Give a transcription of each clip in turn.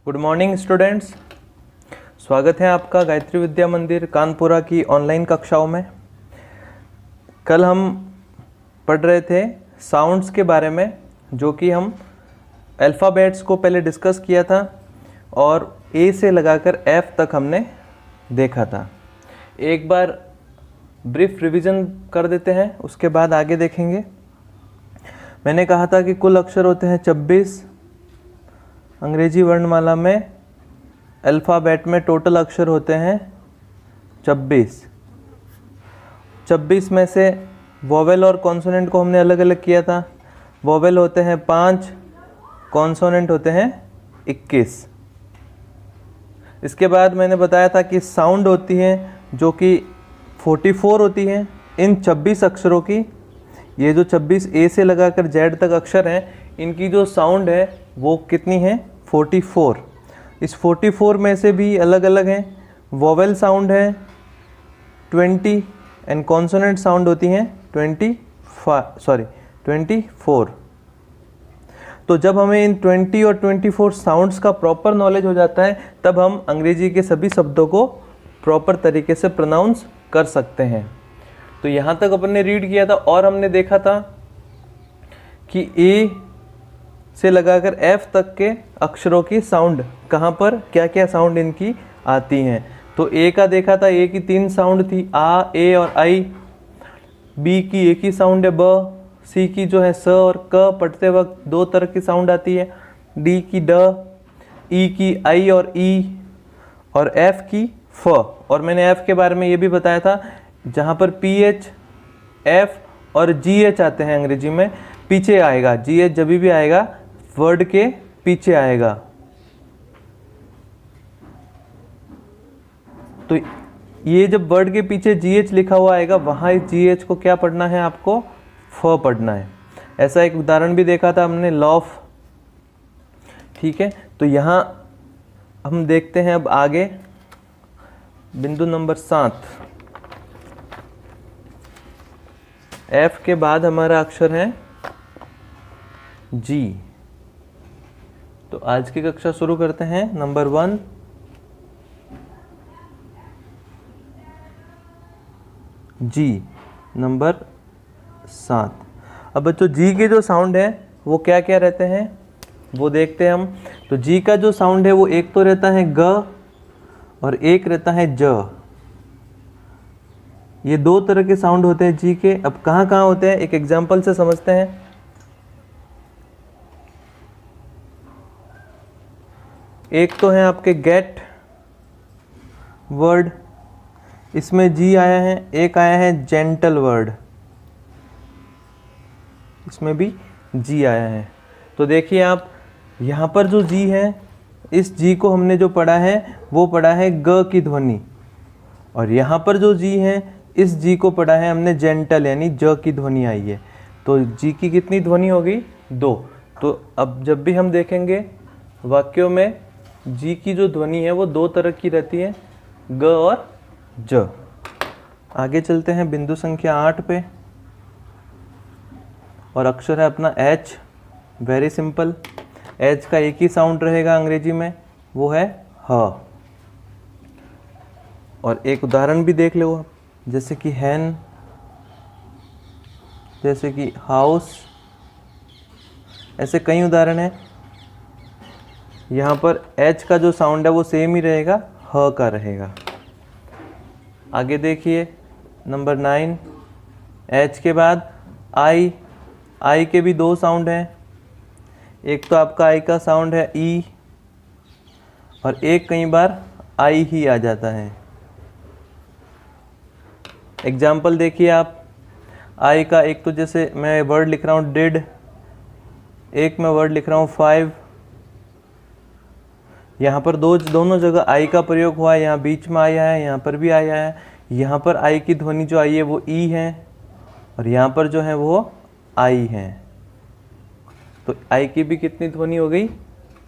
Good morning students, स्वागत है आपका गायत्री विद्या मंदिर कानपुरा की ऑनलाइन कक्षाओं में। कल हम पढ़ रहे थे साउंड्स के बारे में, जो कि हम अल्फ़ाबेट्स को पहले डिस्कस किया था और ए से लगाकर एफ तक हमने देखा था। एक बार ब्रीफ रिवीजन कर देते हैं, उसके बाद आगे देखेंगे। मैंने कहा था कि कुल अक्षर होते हैं 26। अंग्रेजी वर्णमाला में अल्फ़ाबेट में टोटल अक्षर होते हैं 26। 26 में से वोवेल और कॉन्सोनेंट को हमने अलग अलग किया था। वोवेल होते हैं 5, कॉन्सोनेंट होते हैं 21। इसके बाद मैंने बताया था कि साउंड होती हैं जो कि 44 होती हैं। इन 26 अक्षरों की, ये जो 26 ए से लगाकर जेड तक अक्षर हैं, इनकी जो साउंड है वो कितनी है? 44। इस 44 में से भी अलग अलग हैं। वोवेल साउंड है 20 एंड कॉन्सोनेंट साउंड होती हैं 24। तो जब हमें इन 20 और 24 साउंड्स का प्रॉपर नॉलेज हो जाता है, तब हम अंग्रेजी के सभी शब्दों को प्रॉपर तरीके से प्रोनाउंस कर सकते हैं। तो यहाँ तक अपन ने रीड किया था और हमने देखा था कि ए से लगाकर एफ तक के अक्षरों की साउंड कहाँ पर, क्या क्या साउंड इनकी आती हैं। तो ए का देखा था, ए की 3 साउंड थी, आ, ए और आई। बी की एक ही साउंड है, ब। सी की जो है स और क, पढ़ते वक्त 2 तरह की साउंड आती है। डी की ड, ई की आई और ई, और एफ की फ। और मैंने एफ के बारे में ये भी बताया था, जहाँ पर पी एच, एफ और जी एच आते हैं अंग्रेजी में, पीछे आएगा। जी एच जब भी आएगा वर्ड के पीछे आएगा। तो ये जब वर्ड के पीछे जी एच लिखा हुआ आएगा, वहाँ इस जी एच को क्या पढ़ना है? आपको फ पढ़ना है। ऐसा एक उदाहरण भी देखा था हमने, लॉफ। ठीक है, तो यहाँ हम देखते हैं अब आगे बिंदु नंबर 7। एफ के बाद हमारा अक्षर है जी। तो आज की कक्षा शुरू करते हैं। नंबर 1, जी। नंबर 7। अब बच्चों, जी के जो साउंड है वो क्या क्या रहते हैं वो देखते हैं हम। तो जी का जो साउंड है वो एक तो रहता है ग और एक रहता है ज। ये 2 तरह के साउंड होते हैं जी के। अब कहाँ कहाँ होते हैं, एक एग्जाम्पल से समझते हैं। एक तो है आपके गेट वर्ड, इसमें जी आया है। एक आया है जेंटल वर्ड, इसमें भी जी आया है। तो देखिए आप, यहाँ पर जो जी है, इस जी को हमने जो पढ़ा है वो पढ़ा है ग की ध्वनि, और यहाँ पर जो जी है, इस जी को पढ़ा है हमने जेंटल, यानी ज की ध्वनि आई है। तो जी की कितनी ध्वनि होगी? 2। तो अब जब भी हम देखेंगे वाक्यों में, जी की जो ध्वनि है वो 2 तरह की रहती है, ग और ज। आगे चलते हैं बिंदु संख्या 8 पे, और अक्षर है अपना एच। वेरी सिंपल, एच का एक ही साउंड रहेगा अंग्रेजी में, वो है ह। और एक उदाहरण भी देख लो आप, जैसे कि हैन, जैसे कि हाउस, ऐसे कई उदाहरण हैं। यहाँ पर एच का जो साउंड है वो सेम ही रहेगा, ह का रहेगा। आगे देखिए नंबर 9, एच के बाद आई। आई के भी 2 साउंड हैं। एक तो आपका आई का साउंड है ई, और एक कई बार आई ही आ जाता है। एग्जाम्पल देखिए आप, आई का एक तो जैसे मैं वर्ड लिख रहा हूँ डिड, एक मैं वर्ड लिख रहा हूँ 5। यहाँ पर दोनों जगह आई का प्रयोग हुआ है। यहाँ बीच में आया है, यहाँ पर भी आया है। यहाँ पर आई की ध्वनि जो आई है वो ई है, और यहाँ पर जो है वो आई है। तो आई की भी कितनी ध्वनि हो गई?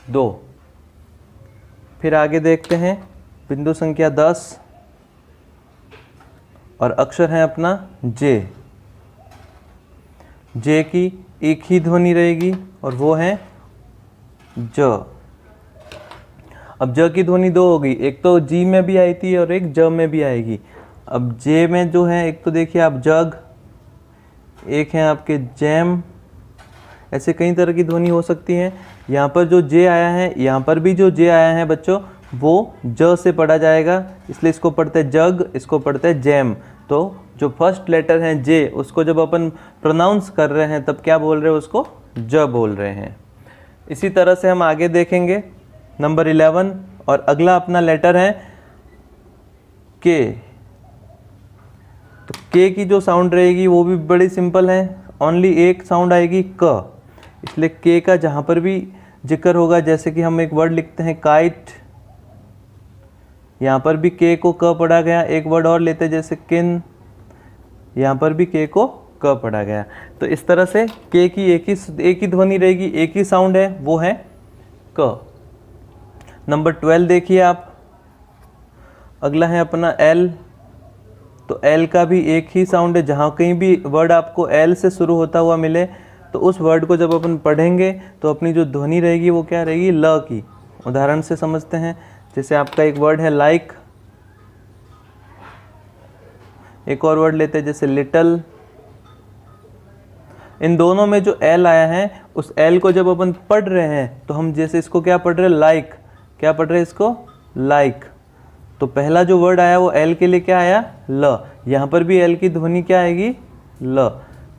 2। फिर आगे देखते हैं बिंदु संख्या 10, और अक्षर है अपना जे। जे की एक ही ध्वनि रहेगी, और वो है ज। अब ज की ध्वनि दो हो गई, एक तो जी में भी आई थी और एक ज में भी आएगी। अब जे में जो है एक तो देखिए आप जग, एक है आपके जैम, ऐसे कई तरह की ध्वनि हो सकती है। यहाँ पर जो जे आया है, यहाँ पर भी जो जे आया है बच्चों वो ज से पढ़ा जाएगा, इसलिए इसको पढ़ते हैं जग, इसको पढ़ते हैं जैम। तो जो फर्स्ट लेटर है जे, उसको जब अपन प्रोनाउंस कर रहे हैं तब क्या बोल रहे हैं, उसको ज बोल रहे हैं। इसी तरह से हम आगे देखेंगे नंबर 11, और अगला अपना लेटर है के। तो के की जो साउंड रहेगी वो भी बड़ी सिंपल है, ओनली एक साउंड आएगी क, इसलिए के का जहाँ पर भी जिक्र होगा, जैसे कि हम एक वर्ड लिखते हैं काइट, यहाँ पर भी के को क पढ़ा गया। एक वर्ड और लेते हैं जैसे किन, यहाँ पर भी के को क पढ़ा गया। तो इस तरह से के की एक ही ध्वनि रहेगी, एक ही साउंड है, वो है क। नंबर 12 देखिए आप, अगला है अपना एल। तो एल का भी एक ही साउंड है, जहाँ कहीं भी वर्ड आपको एल से शुरू होता हुआ मिले तो उस वर्ड को जब अपन पढ़ेंगे तो अपनी जो ध्वनि रहेगी वो क्या रहेगी, ल की। उदाहरण से समझते हैं, जैसे आपका एक वर्ड है लाइक, एक और वर्ड लेते हैं जैसे लिटल। इन दोनों में जो एल आया है, उस एल को जब अपन पढ़ रहे हैं तो हम जैसे इसको क्या पढ़ रहे हैं, लाइक, क्या पढ़ रहे हैं इसको, लाइक। तो पहला जो वर्ड आया वो एल के लिए क्या आया, ल। यहाँ पर भी एल की ध्वनि क्या आएगी, ल।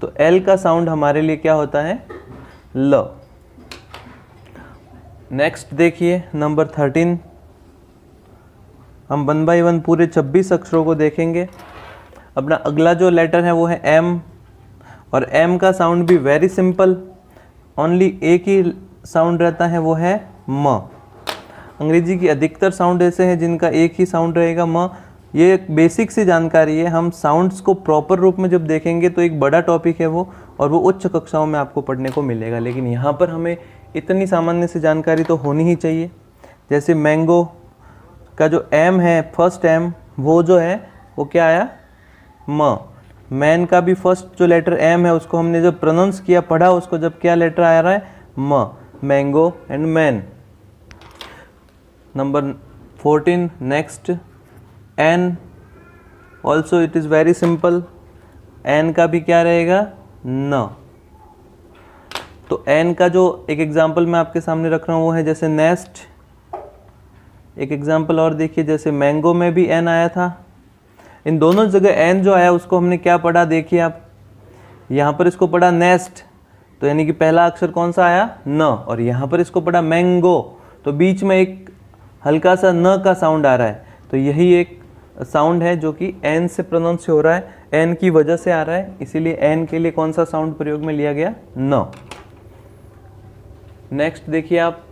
तो एल का साउंड हमारे लिए क्या होता है, ल। नेक्स्ट देखिए नंबर 13, हम 1 बाय 1 पूरे 26 अक्षरों को देखेंगे। अपना अगला जो लेटर है वो है एम, और एम का साउंड भी वेरी सिंपल, ओनली एक ही साउंड रहता है, वो है म। अंग्रेजी की अधिकतर साउंड ऐसे हैं जिनका एक ही साउंड रहेगा, म। ये एक बेसिक सी जानकारी है, हम साउंड्स को प्रॉपर रूप में जब देखेंगे तो एक बड़ा टॉपिक है वो, और वो उच्च कक्षाओं में आपको पढ़ने को मिलेगा, लेकिन यहाँ पर हमें इतनी सामान्य सी जानकारी तो होनी ही चाहिए। जैसे मैंगो का जो एम है, फर्स्ट एम, वो जो है वो क्या आया, म। मैन का भी फर्स्ट जो लेटर एम है, उसको हमने जब प्रोनाउंस किया, पढ़ा उसको, जब क्या लेटर आ रहा है, M, mango and man. Number 14 next N, also it is very simple, N का भी क्या रहेगा, न। तो एन का जो एक एग्जाम्पल मैं आपके सामने रख रहा हूँ वो है जैसे नेस्ट। एक एग्जाम्पल और देखिए, जैसे मैंगो में भी एन आया था, इन दोनों जगह एन जो आया उसको हमने क्या पढ़ा, देखिए आप, यहाँ पर इसको पढ़ा नेस्ट, तो यानी कि पहला अक्षर कौन सा आया, न, और यहाँ पर इसको पढ़ा मैंगो, तो बीच में एक हल्का सा न का साउंड आ रहा है। तो यही एक साउंड है जो कि एन से प्रोनाउंस हो रहा है, एन की वजह से आ रहा है, इसीलिए एन के लिए कौन सा साउंड प्रयोग में लिया गया, न। नेक्स्ट देखिए आप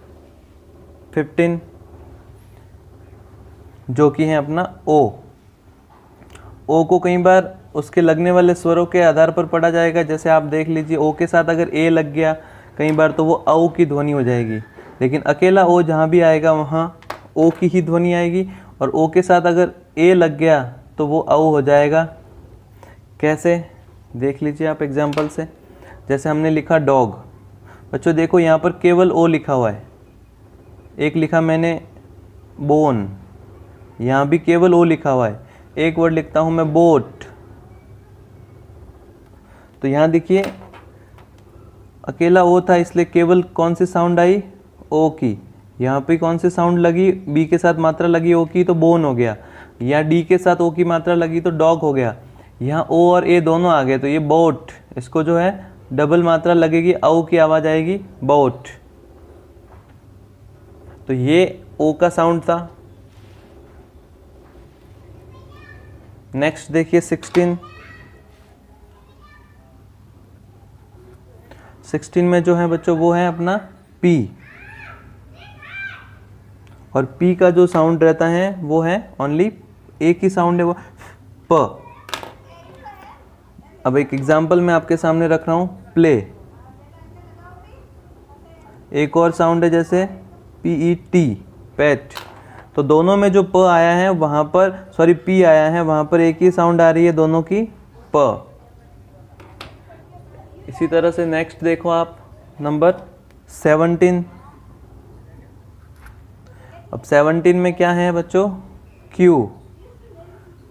15, जो कि है अपना ओ। ओ को कई बार उसके लगने वाले स्वरों के आधार पर पढ़ा जाएगा, जैसे आप देख लीजिए ओ के साथ अगर ए लग गया कई बार तो वो औ की ध्वनि हो जाएगी, लेकिन अकेला ओ जहाँ भी आएगा वहाँ ओ की ही ध्वनि आएगी, और ओ के साथ अगर ए लग गया तो वो औ हो जाएगा। कैसे, देख लीजिए आप एग्जाम्पल से, जैसे हमने लिखा डॉग, बच्चों देखो यहाँ पर केवल ओ लिखा हुआ है, एक लिखा मैंने बोन, यहाँ भी केवल ओ लिखा हुआ है। एक वर्ड लिखता हूँ मैं बोट, तो यहाँ देखिए अकेला ओ था, इसलिए केवल कौन सी साउंड आई, ओ की। यहाँ पे कौन सी साउंड लगी, बी के साथ मात्रा लगी ओ की, तो बोन हो गया। यहाँ डी के साथ ओ की मात्रा लगी तो डॉग हो गया। यहाँ ओ और ए दोनों आ गए तो ये बोट, इसको जो है डबल मात्रा लगेगी, औ की आवाज़ आएगी, बोट। तो ये ओ का साउंड था। नेक्स्ट देखिए 16 में जो है बच्चों वो है अपना पी, और पी का जो साउंड रहता है वो है ओनली एक ही साउंड है, वो प। अब एक एग्जांपल मैं आपके सामने रख रहा हूँ, प्ले। एक और साउंड है जैसे PET, पेट। तो दोनों में जो प आया है वहाँ पर, सॉरी पी आया है वहाँ पर एक ही साउंड आ रही है दोनों की, प। इसी तरह से नेक्स्ट देखो आप नंबर 17, अब 17 में क्या है बच्चों, क्यू।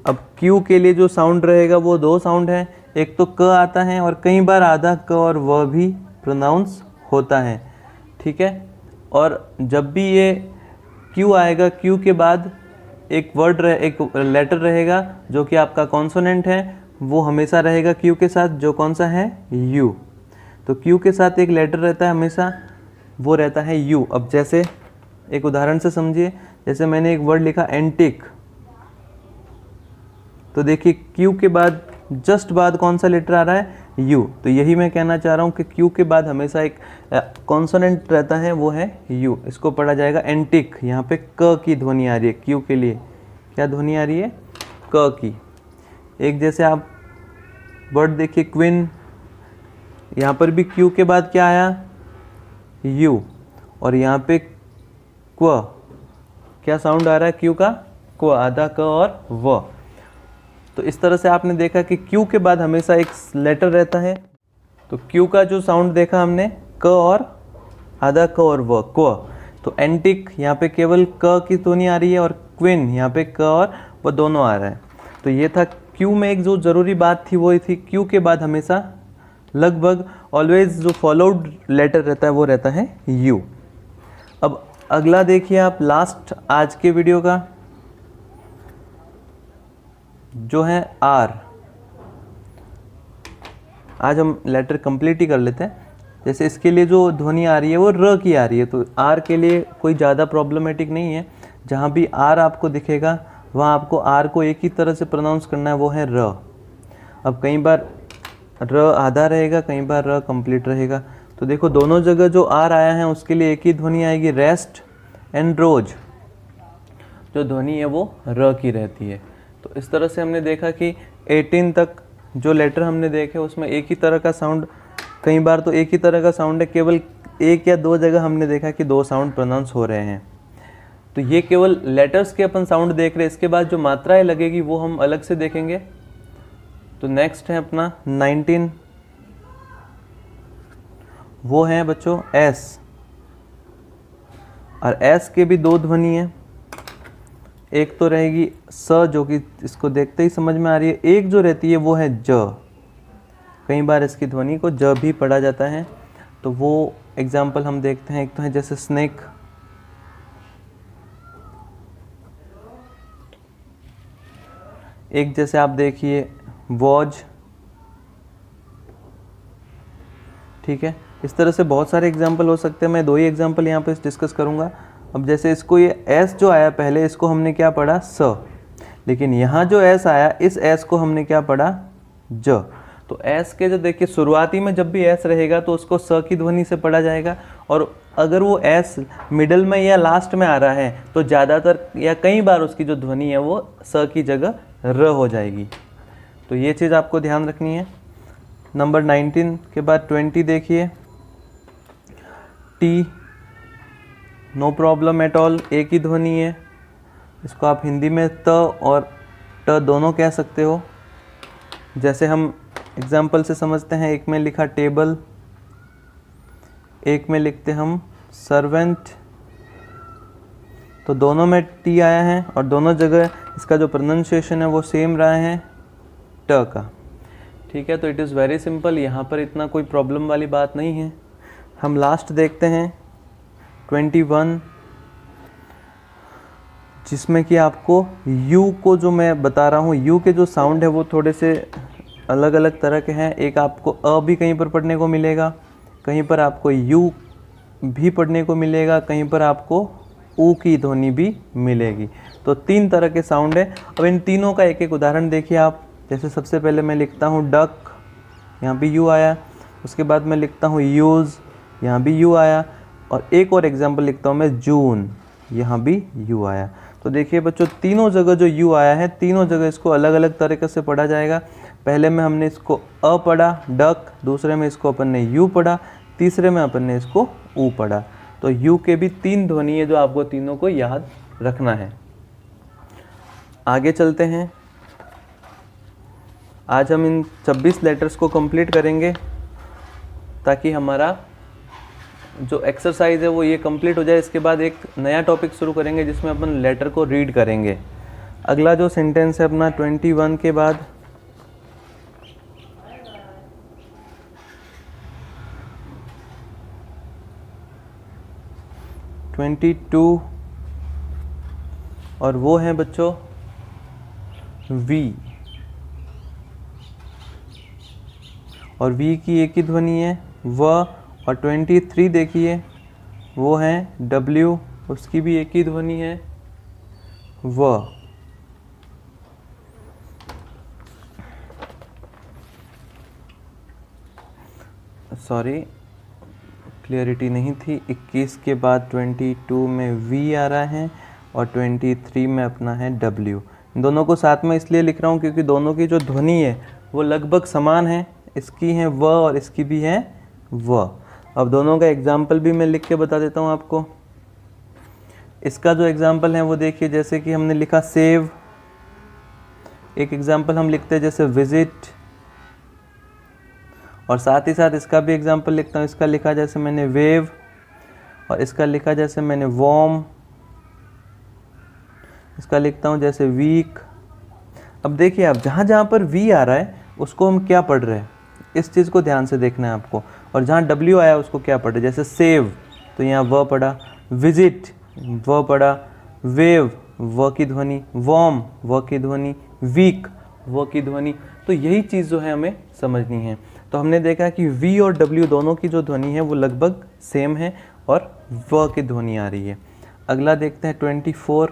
अब क्यू के लिए जो साउंड रहेगा वो दो साउंड है, एक तो क आता है और कई बार आधा क और व भी प्रोनाउंस होता है, ठीक है। और जब भी ये क्यू आएगा, क्यू के बाद एक लेटर रहेगा जो कि आपका कॉन्सोनेंट है, वो हमेशा रहेगा क्यू के साथ, जो कौन सा है, यू। तो क्यू के साथ एक लेटर रहता है हमेशा, वो रहता है यू। अब जैसे एक उदाहरण से समझिए, जैसे मैंने एक वर्ड लिखा एंटिक, तो देखिए क्यू के बाद जस्ट बाद कौन सा लेटर आ रहा है, यू। तो यही मैं कहना चाह रहा हूँ कि क्यू के बाद हमेशा एक कॉन्सोनेंट रहता है, वो है यू। इसको पढ़ा जाएगा एंटिक। यहाँ पे क की ध्वनि आ रही है, क्यू के लिए क्या ध्वनि आ रही है, क की। एक जैसे आप वर्ड देखिए क्विन, यहाँ पर भी क्यू के बाद क्या आया, यू, और यहाँ पे क्व, क्या साउंड आ रहा है क्यू का, क्व, आधा क और व। तो इस तरह से आपने देखा कि क्यू के बाद हमेशा एक लेटर रहता है। तो क्यू का जो साउंड देखा हमने, क और आधा क और व, क्व। तो एंटिक यहाँ पे केवल क की ध्वनि आ रही है, और क्विन यहाँ पे क और व दोनों आ रहा है। तो ये था क्यू में एक जो ज़रूरी बात थी, वो थी क्यू के बाद हमेशा लगभग ऑलवेज जो फॉलोड लेटर रहता है वो रहता है यू। अब अगला देखिए आप, लास्ट आज के वीडियो का जो है आर। आज हम लेटर कंप्लीट ही कर लेते हैं। जैसे इसके लिए जो ध्वनि आ रही है वो र की आ रही है, तो आर के लिए कोई ज़्यादा प्रॉब्लमेटिक नहीं है। जहाँ भी आर आपको दिखेगा वहाँ आपको आर को एक ही तरह से प्रोनाउंस करना है, वो है र। अब कई बार र आधा रहेगा, कई बार र कंप्लीट रहेगा। तो देखो दोनों जगह जो आर आया है उसके लिए एक ही ध्वनि आएगी, रेस्ट एंड रोज। जो ध्वनि है वो र की रहती है। तो इस तरह से हमने देखा कि 18 तक जो लेटर हमने देखे उसमें एक ही तरह का साउंड, कई बार तो एक ही तरह का साउंड है, केवल एक या दो जगह हमने देखा कि दो साउंड प्रोनाउंस हो रहे हैं। तो ये केवल लेटर्स के अपन साउंड देख रहे हैं। इसके बाद जो मात्राएं लगेगी वो हम अलग से देखेंगे। तो नेक्स्ट है अपना 19, वो है बच्चों एस। और एस के भी दो ध्वनि है, एक तो रहेगी स जो कि इसको देखते ही समझ में आ रही है, एक जो रहती है वो है ज। कई बार इसकी ध्वनि को ज भी पढ़ा जाता है। तो वो एग्जाम्पल हम देखते हैं। एक तो है जैसे स्नेक, एक जैसे आप देखिए वॉज, ठीक है। इस तरह से बहुत सारे एग्जाम्पल हो सकते हैं, मैं दो ही एग्जाम्पल यहाँ पे डिस्कस करूँगा। अब जैसे इसको ये एस जो आया पहले, इसको हमने क्या पढ़ा, स, लेकिन यहाँ जो एस आया इस एस को हमने क्या पढ़ा, ज। तो एस के जो देखिए शुरुआती में जब भी एस रहेगा तो उसको स की ध्वनि से पढ़ा जाएगा, और अगर वो एस मिडल में या लास्ट में आ रहा है तो ज़्यादातर या कई बार उसकी जो ध्वनि है वो स की जगह र हो जाएगी। तो ये चीज़ आपको ध्यान रखनी है। नंबर 19 के बाद 20 देखिए, T, no problem at all, एक ही ध्वनि है। इसको आप हिंदी में त और ट दोनों कह सकते हो। जैसे हम एग्जाम्पल से समझते हैं, एक में लिखा टेबल, एक में लिखते हम सर्वेंट। तो दोनों में टी आया है और दोनों जगह इसका जो प्रोनाउंसिएशन है वो सेम रहा है, ट का, ठीक है। तो इट इज़ वेरी सिंपल, यहाँ पर इतना कोई प्रॉब्लम वाली बात नहीं है। हम लास्ट देखते हैं 21, जिसमें कि आपको यू को जो मैं बता रहा हूँ, यू के जो साउंड है वो थोड़े से अलग अलग तरह के हैं। एक आपको अ भी कहीं पर पढ़ने को मिलेगा, कहीं पर आपको यू भी पढ़ने को मिलेगा, कहीं पर आपको ऊ की ध्वनि भी मिलेगी। तो तीन तरह के साउंड है। अब इन तीनों का एक एक उदाहरण देखिए आप। जैसे सबसे पहले मैं लिखता हूँ डक, यहाँ भी यू आया। उसके बाद मैं लिखता हूँ यूज़, यहाँ भी यू आया। और एक और एग्जाम्पल लिखता हूँ मैं जून, यहाँ भी यू आया। तो देखिए बच्चों, तीनों जगह जो यू आया है, तीनों जगह इसको अलग अलग तरीके से पढ़ा जाएगा। पहले में हमने इसको अ पढ़ा डक, दूसरे में इसको अपन ने यू पढ़ा, तीसरे में अपन ने इसको ऊ पढ़ा। तो यू के भी तीन ध्वनि है जो आपको तीनों को याद रखना है। आगे चलते हैं। आज हम इन 26 लेटर्स को कंप्लीट करेंगे ताकि हमारा जो एक्सरसाइज है वो ये कंप्लीट हो जाए, इसके बाद एक नया टॉपिक शुरू करेंगे जिसमें अपन लेटर को रीड करेंगे। अगला जो सेंटेंस है अपना 21 के बाद 22 और वो है बच्चों V, और V की एक ही ध्वनि है व, और 23 देखिए वो है W, उसकी भी एक ही ध्वनि है व। सॉरी क्लियरिटी नहीं थी, 21 के बाद 22 में V आ रहा है और 23 में अपना है W। दोनों को साथ में इसलिए लिख रहा हूँ क्योंकि दोनों की जो ध्वनि है वो लगभग समान है, इसकी है व और इसकी भी है व। अब दोनों का एग्जाम्पल भी मैं लिख के बता देता हूँ आपको। इसका जो एग्जाम्पल है वो देखिए, जैसे कि हमने लिखा सेव, एक एग्जाम्पल हम लिखते हैं जैसे विजिट, और साथ ही साथ इसका भी एग्जाम्पल लिखता हूँ। इसका लिखा जैसे मैंने वेव, और इसका लिखा जैसे मैंने वॉर्म, इसका लिखता हूँ जैसे वीक। अब देखिए आप जहाँ जहाँ पर वी आ रहा है उसको हम क्या पढ़ रहे हैं, इस चीज़ को ध्यान से देखना है आपको। और जहाँ डब्ल्यू आया उसको क्या पढ़ रहे हैं, जैसे सेव तो यहाँ व पढ़ा, विजिट व पढ़ा, वेव व की ध्वनि, वॉर्म व की ध्वनि, वीक व की ध्वनि। तो यही चीज़ जो है हमें समझनी है। तो हमने देखा कि V और W दोनों की जो ध्वनि है वो लगभग सेम है और व की ध्वनि आ रही है। अगला देखते हैं 24,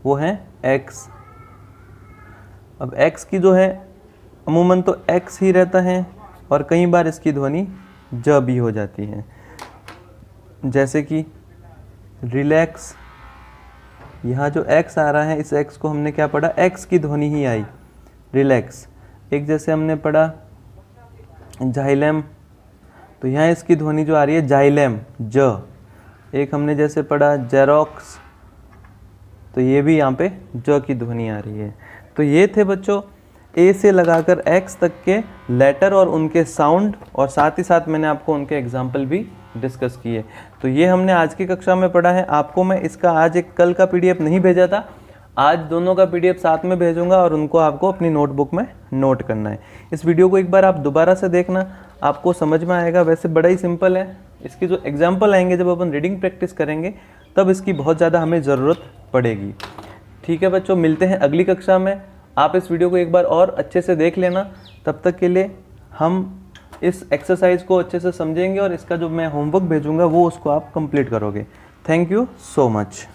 वो है X। अब X की जो है अमूमन तो X ही रहता है और कई बार इसकी ध्वनि ज भी हो जाती है, जैसे कि रिलैक्स। यहाँ जो X आ रहा है इस X को हमने क्या पढ़ा, X की ध्वनि ही आई, रिलैक्स। एक जैसे हमने पढ़ा जाइलम, तो यहाँ इसकी ध्वनि जो आ रही है जाइलम ज। एक हमने जैसे पढ़ा जेरोक्स, तो ये भी यहाँ पे ज की ध्वनि आ रही है। तो ये थे बच्चों ए से लगाकर एक्स तक के लेटर और उनके साउंड, और साथ ही साथ मैंने आपको उनके एग्जाम्पल भी डिस्कस किए। तो ये हमने आज की कक्षा में पढ़ा है। आपको मैं इसका आज एक कल का पीडीएफ नहीं भेजा था, आज दोनों का पीडीएफ साथ में भेजूंगा और उनको आपको अपनी नोटबुक में नोट करना है। इस वीडियो को एक बार आप दोबारा से देखना, आपको समझ में आएगा। वैसे बड़ा ही सिंपल है। इसकी जो एग्जाम्पल आएंगे जब अपन रीडिंग प्रैक्टिस करेंगे तब इसकी बहुत ज़्यादा हमें ज़रूरत पड़ेगी। ठीक है बच्चों, मिलते हैं अगली कक्षा में। आप इस वीडियो को एक बार और अच्छे से देख लेना। तब तक के लिए हम इस एक्सरसाइज को अच्छे से समझेंगे और इसका जो मैं होमवर्क भेजूंगा वो उसको आप कंप्लीट करोगे। Thank you so much.